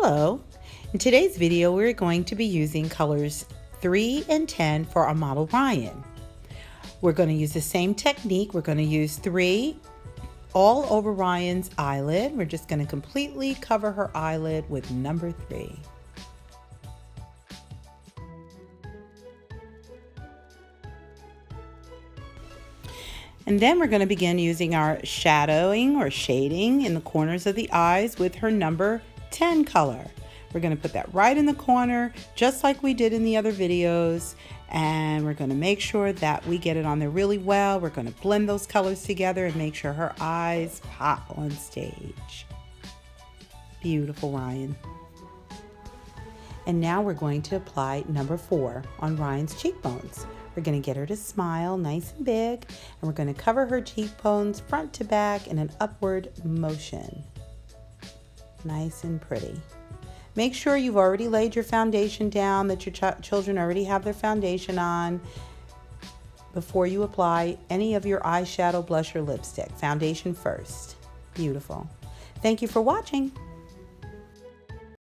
Hello! In today's video we're going to be using colors 3 and 10 for our model Ryann. We're going to use the same technique. We're going to use 3 all over Ryann's eyelid. We're just going to completely cover her eyelid with number 3. And then we're going to begin using our shadowing or shading in the corners of the eyes with her number 10 color. We're going to put that right in the corner just like we did in the other videos, and we're going to make sure that we get it on there really well. We're going to blend those colors together and make sure her eyes pop on stage. Beautiful, Ryann. And now we're going to apply number 4 on Ryann's cheekbones. We're going to get her to smile nice and big, and we're going to cover her cheekbones front to back in an upward motion. Nice and pretty. Make sure you've already laid your foundation down, that your children already have their foundation on before you apply any of your eyeshadow, blush, or lipstick. Foundation first. Beautiful. Thank you for watching.